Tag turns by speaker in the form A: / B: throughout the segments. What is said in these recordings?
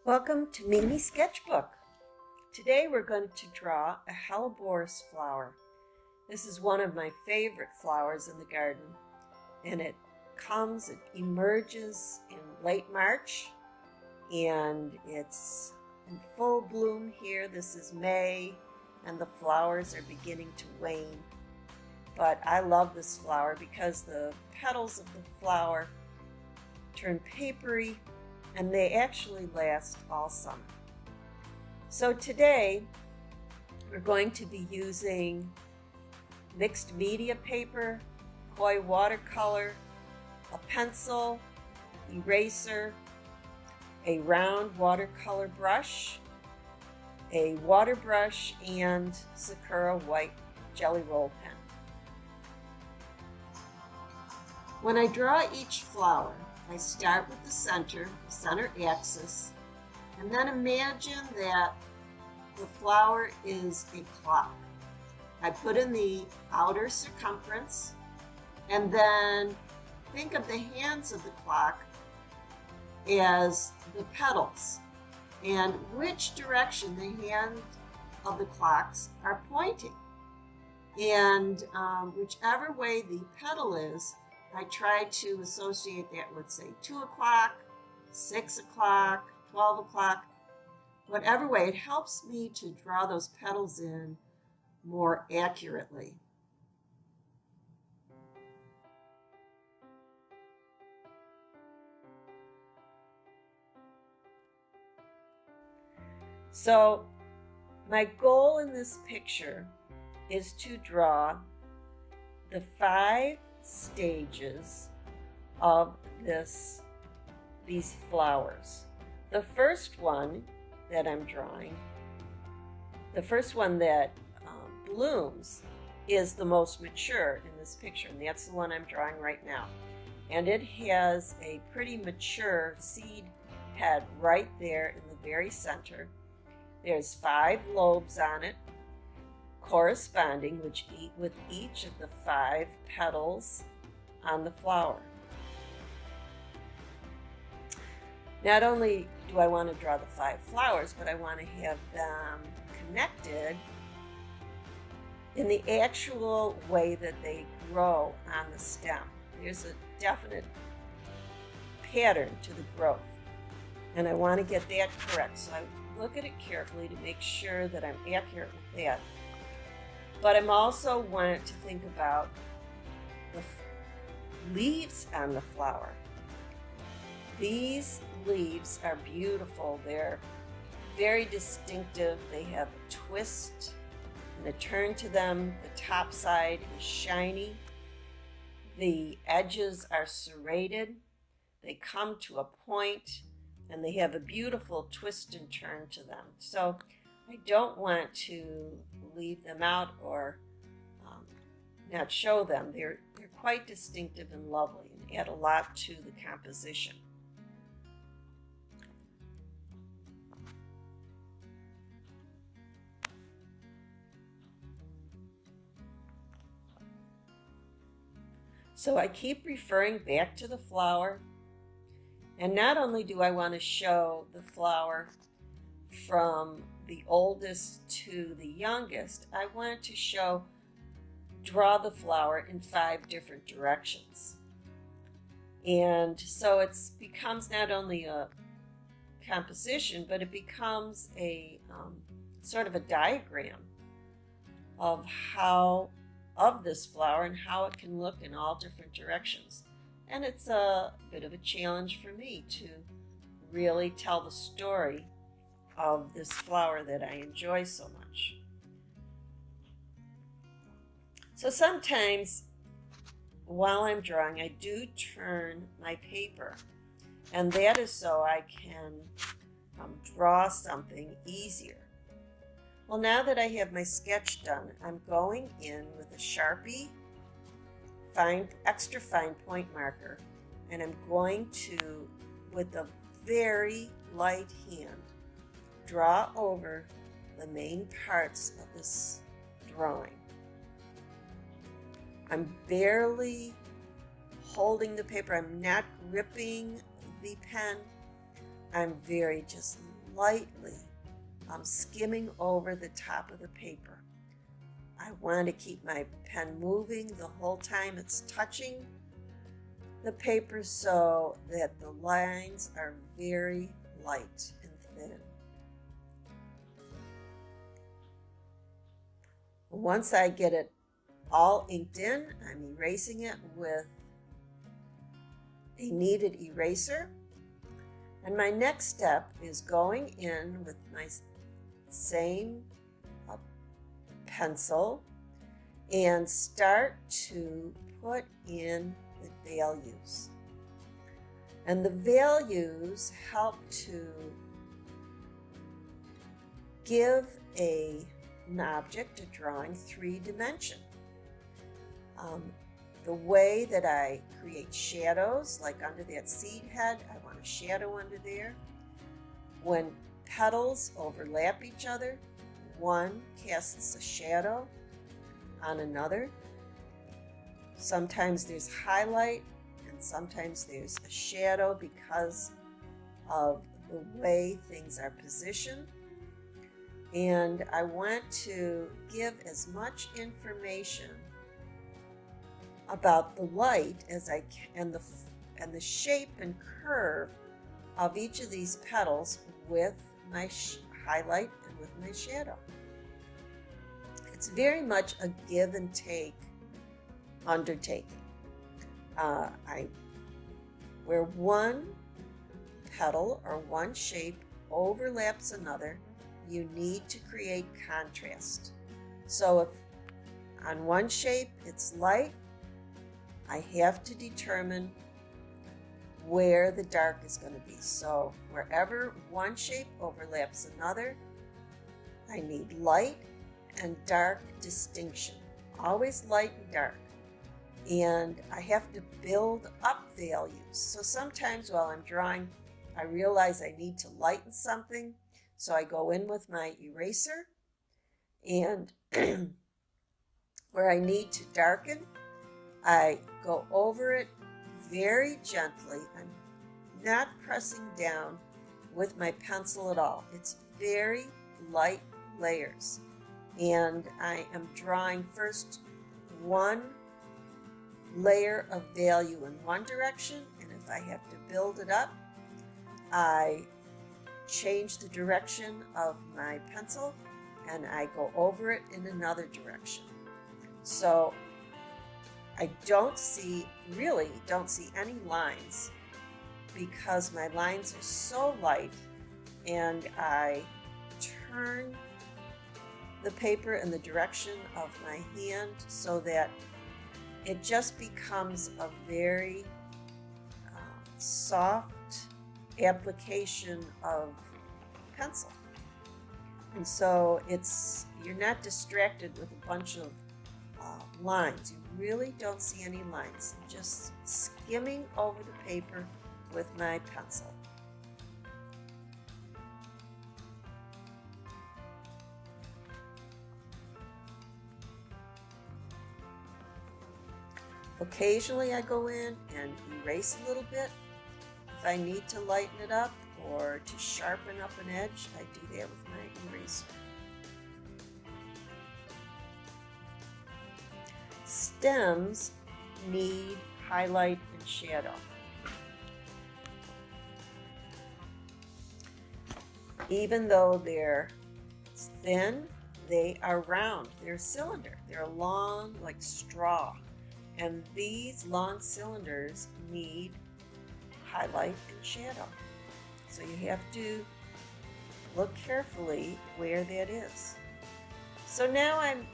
A: Welcome to Mimi Sketchbook. Today we're going to draw a Hellebore flower. This is one of my favorite flowers in the garden, and it emerges in late March, and it's in full bloom here. This is May, and the flowers are beginning to wane. But I love this flower because the petals of the flower turn papery, and they actually last all summer. So today we're going to be using mixed media paper, koi watercolor, a pencil, eraser, a round watercolor brush, a water brush, and Sakura white jelly roll pen. When I draw each flower, I start with the center axis, and then imagine that the flower is a clock. I put in the outer circumference, and then think of the hands of the clock as the petals, and which direction the hand of the clocks are pointing. And whichever way the petal is, I try to associate that with, say, 2 o'clock, 6 o'clock, 12 o'clock, whatever way. It helps me to draw those petals in more accurately. So my goal in this picture is to draw the 5 stages of these flowers. The first one that I'm drawing, the first one that blooms, is the most mature in this picture, and that's the one I'm drawing right now. And it has a pretty mature seed head right there in the very center. There's 5 lobes on it, corresponding with each of the 5 petals on the flower. Not only do I want to draw the 5 flowers, but I want to have them connected in the actual way that they grow on the stem. There's a definite pattern to the growth, and I want to get that correct. So I look at it carefully to make sure that I'm accurate with that. But I'm also wanting to think about the leaves on the flower. These leaves are beautiful. They're very distinctive. They have a twist and a turn to them. The top side is shiny. The edges are serrated. They come to a point, and they have a beautiful twist and turn to them. So I don't want to leave them out or not show them. They're quite distinctive and lovely and add a lot to the composition. So I keep referring back to the flower, and not only do I want to show the flower from the oldest to the youngest, I want to draw the flower in 5 different directions. And so it becomes not only a composition, but it becomes a sort of a diagram of this flower and how it can look in all different directions. And it's a bit of a challenge for me to really tell the story of this flower that I enjoy so much. So sometimes while I'm drawing, I do turn my paper, and that is so I can draw something easier. Well, now that I have my sketch done, I'm going in with a Sharpie extra fine point marker, and I'm going to, with a very light hand, draw over the main parts of this drawing. I'm barely holding the paper. I'm not gripping the pen. I'm very just lightly skimming over the top of the paper. I want to keep my pen moving the whole time it's touching the paper so that the lines are very light and thin. Once I get it all inked in, I'm erasing it with a kneaded eraser. And my next step is going in with my same pencil and start to put in the values. And the values help to give an object a drawing 3-dimension. The way that I create shadows, like under that seed head, I want a shadow under there. When petals overlap each other, one casts a shadow on another. Sometimes there's highlight and sometimes there's a shadow because of the way things are positioned. And I want to give as much information about the light as I can and the shape and curve of each of these petals with my highlight and with my shadow. It's very much a give and take undertaking. Where one petal or one shape overlaps another, you need to create contrast. So if on one shape it's light, I have to determine where the dark is going to be. So wherever one shape overlaps another, I need light and dark distinction. Always light and dark. And I have to build up values. So sometimes while I'm drawing, I realize I need to lighten something. So I go in with my eraser, and where I need to darken, I go over it very gently. I'm not pressing down with my pencil at all. It's very light layers. And I am drawing first one layer of value in one direction, and if I have to build it up, I change the direction of my pencil and I go over it in another direction. So I really don't see any lines because my lines are so light, and I turn the paper in the direction of my hand so that it just becomes a very soft application of pencil. And so you're not distracted with a bunch of lines. You really don't see any lines. I'm just skimming over the paper with my pencil. Occasionally I go in and erase a little bit. If I need to lighten it up or to sharpen up an edge, I do that with my eraser. Stems need highlight and shadow. Even though they're thin, they are round. They're cylinder. They're long like straw. And these long cylinders need highlight and shadow. So you have to look carefully where that is. So now I've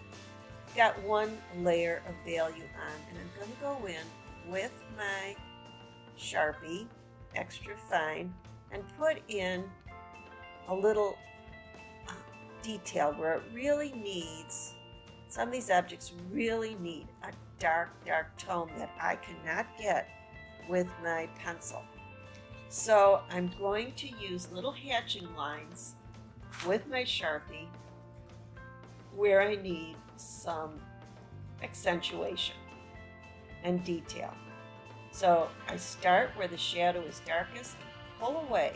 A: got one layer of value on, and I'm going to go in with my Sharpie, extra fine, and put in a little detail where it really needs, some of these objects really need a dark tone that I cannot get with my pencil. So I'm going to use little hatching lines with my Sharpie where I need some accentuation and detail. So I start where the shadow is darkest, pull away,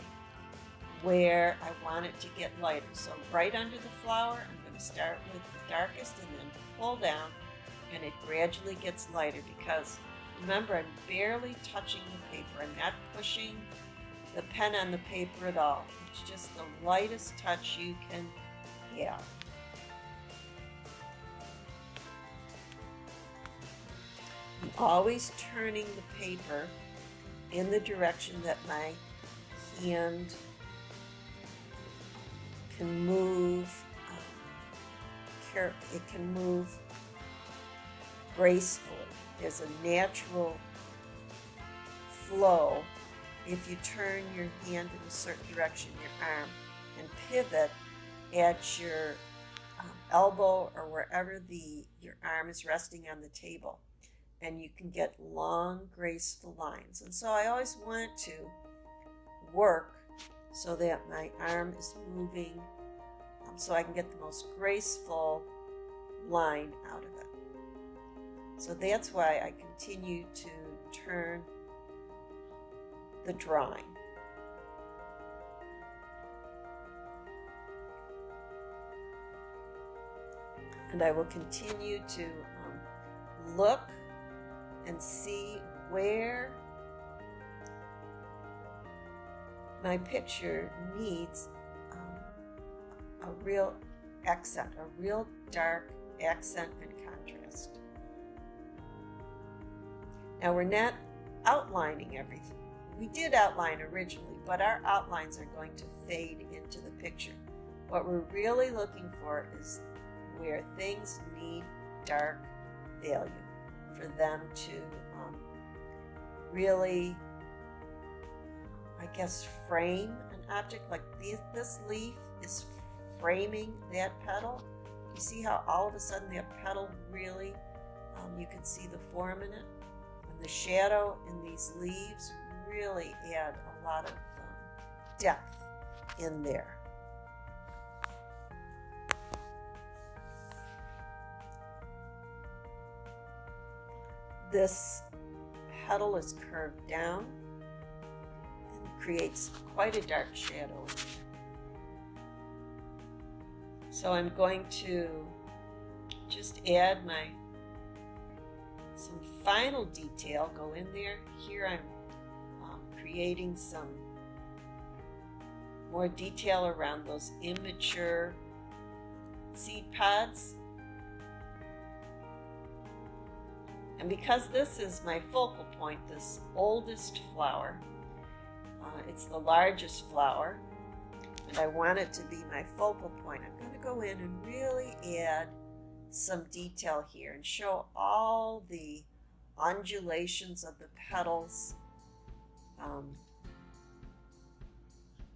A: where I want it to get lighter. So right under the flower, I'm going to start with the darkest and then pull down, and it gradually gets lighter because remember, I'm barely touching the paper. I'm not pushing the pen on the paper at all. It's just the lightest touch you can have. I'm always turning the paper in the direction that my hand can move. It can move gracefully. There's a natural flow if you turn your hand in a certain direction, your arm, and pivot at your elbow or wherever your arm is resting on the table. And you can get long, graceful lines. And so I always want to work so that my arm is moving so I can get the most graceful line out of it. So that's why I continue to turn the drawing. And I will continue to look and see where my picture needs a real accent, a real dark accent and contrast. Now we're not outlining everything. We did outline originally, but our outlines are going to fade into the picture. What we're really looking for is where things need dark value for them to really, I guess, frame an object. Like this leaf is framing that petal. You see how all of a sudden that petal really, you can see the form in it? And the shadow in these leaves really add a lot of depth in there. This petal is curved down and creates quite a dark shadow. So I'm going to just add some final detail, go in there. Here I'm creating some more detail around those immature seed pods. And because this is my focal point, this oldest flower, it's the largest flower, and I want it to be my focal point, I'm going to go in and really add some detail here and show all the undulations of the petals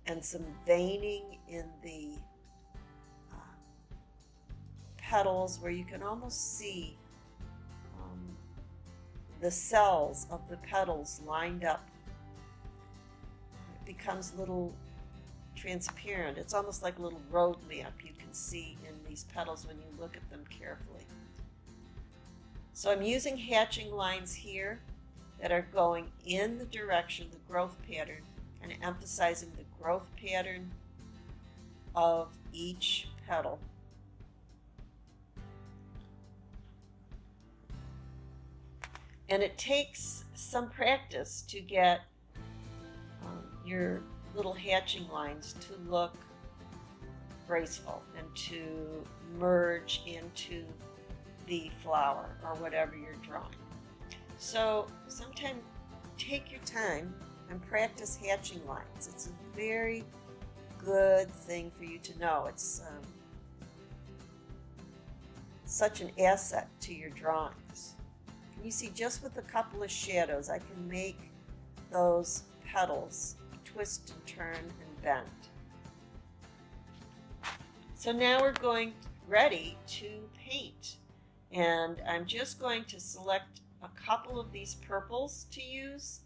A: and some veining in the petals where you can almost see the cells of the petals lined up. It becomes a little transparent. It's almost like a little road map you can see in these petals when you look at them carefully. So I'm using hatching lines here that are going in the direction, the growth pattern, and emphasizing the growth pattern of each petal. And it takes some practice to get your little hatching lines to look graceful and to merge into the flower or whatever you're drawing. So sometimes take your time and practice hatching lines. It's a very good thing for you to know. It's such an asset to your drawings. You see, just with a couple of shadows, I can make those petals twist and turn and bend. So now we're ready to paint. And I'm just going to select a couple of these purples to use,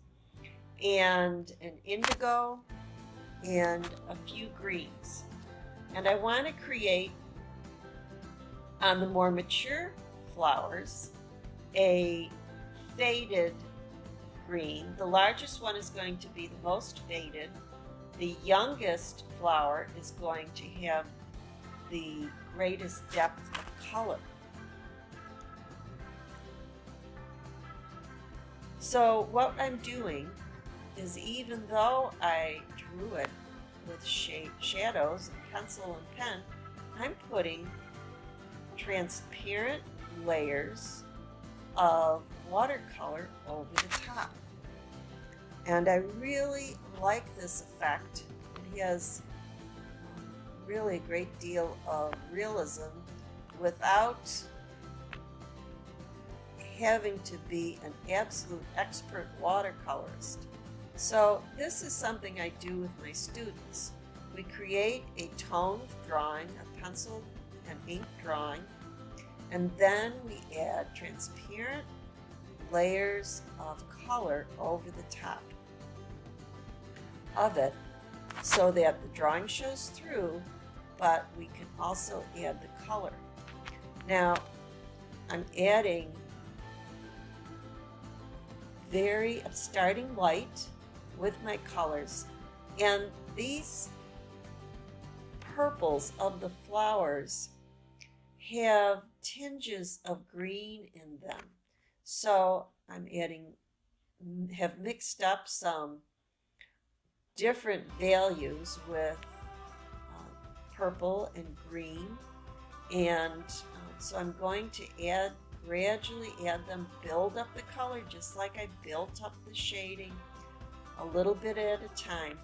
A: and an indigo, and a few greens. And I want to create, on the more mature flowers, a faded green. The largest one is going to be the most faded, the youngest flower is going to have the greatest depth of color. So what I'm doing is, even though I drew it with shadows and pencil and pen, I'm putting transparent layers of watercolor over the top. And I really like this effect. It has really a great deal of realism without having to be an absolute expert watercolorist. So this is something I do with my students. We create a toned drawing, a pencil and ink drawing, and then we add transparent layers of color over the top of it so that the drawing shows through, but we can also add the color. Now, I'm adding starting light with my colors, and these purples of the flowers have tinges of green in them. So I'm have mixed up some different values with purple and green, and so I'm going to gradually add them, build up the color just like I built up the shading, a little bit at a time,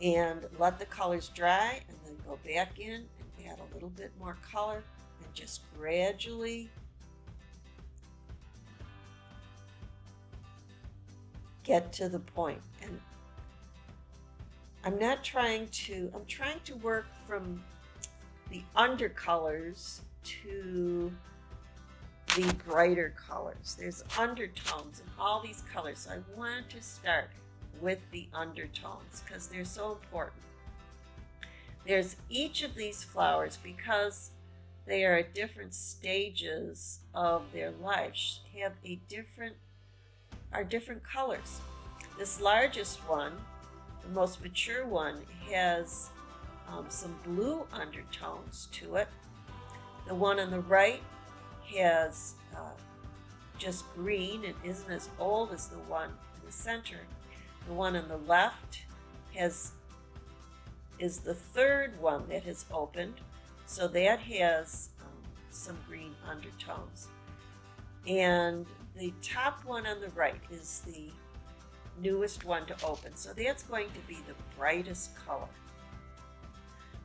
A: and let the colors dry, and then go back in and add a little bit more color, and just gradually get to the point. And I'm trying to work from the undercolors to the brighter colors. There's undertones in all these colors, so I want to start with the undertones because they're so important. There's each of these flowers, because they are at different stages of their lives, are different colors. This largest one, the most mature one, has some blue undertones to it. The one on the right has just green and isn't as old as the one in the center. The one on the left is the third one that has opened, so that has some green undertones. And the top one on the right is the newest one to open, so that's going to be the brightest color.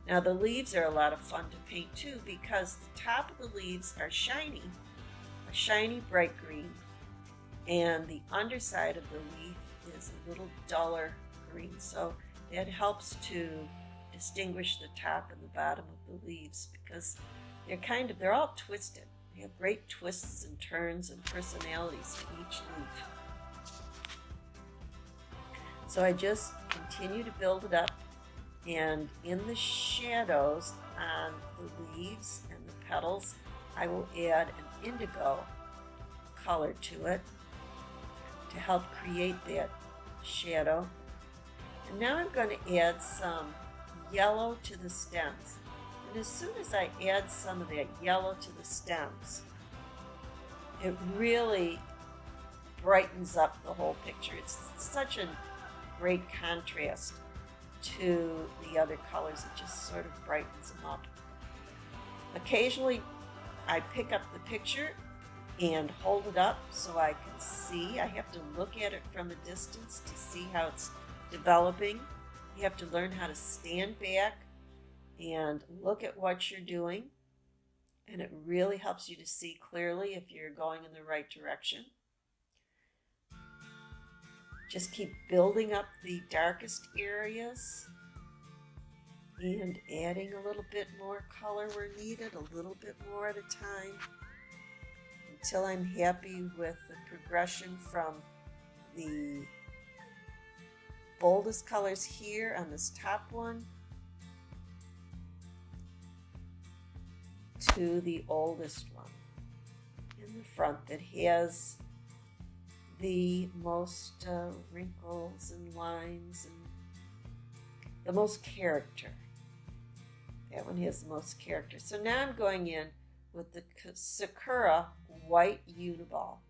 A: Now the leaves are a lot of fun to paint too, because the top of the leaves are shiny, a shiny bright green, and the underside of the leaf is a little duller green, so that helps to distinguish the top and the bottom of the leaves, because they're all twisted. They have great twists and turns and personalities to each leaf. So I just continue to build it up, and in the shadows on the leaves and the petals, I will add an indigo color to it to help create that shadow. And now I'm going to add some yellow to the stems. And as soon as I add some of that yellow to the stems, it really brightens up the whole picture. It's such a great contrast to the other colors. It just sort of brightens them up. Occasionally I pick up the picture and hold it up so I can see. I have to look at it from a distance to see how it's developing. You have to learn how to stand back and look at what you're doing, and it really helps you to see clearly if you're going in the right direction. Just keep building up the darkest areas and adding a little bit more color where needed, a little bit more at a time, until I'm happy with the progression from the boldest colors here on this top one to the oldest one in the front that has the most wrinkles and lines and the most character. That one has the most character. So now I'm going in with the Sakura white Uni-ball.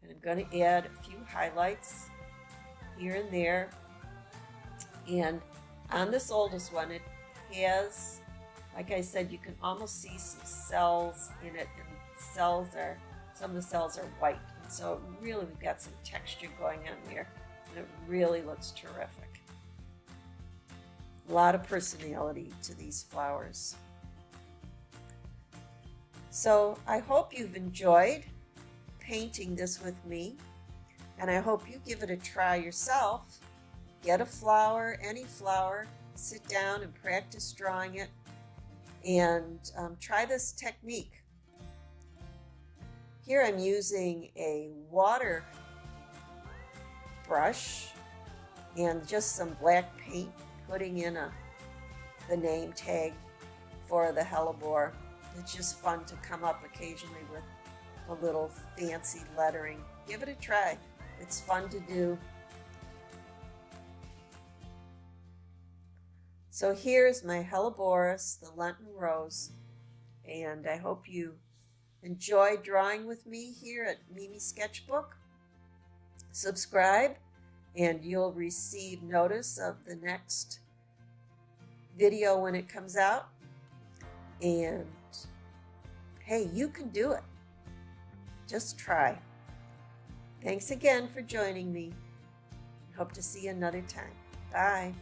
A: And I'm going to add a few highlights here and there. And on this oldest one, it has, like I said, you can almost see some cells in it, and some of the cells are white. And so really we've got some texture going on there, and it really looks terrific. A lot of personality to these flowers. So I hope you've enjoyed painting this with me, and I hope you give it a try yourself. Get a flower, any flower, sit down and practice drawing it, and try this technique. Here I'm using a water brush and just some black paint, putting in the name tag for the Hellebore. It's just fun to come up occasionally with a little fancy lettering. Give it a try. It's fun to do. So here's my Helleboris, the Lenten Rose, and I hope you enjoy drawing with me here at Mimi Sketchbook. Subscribe and you'll receive notice of the next video when it comes out. And hey, you can do it. Just try. Thanks again for joining me. Hope to see you another time. Bye.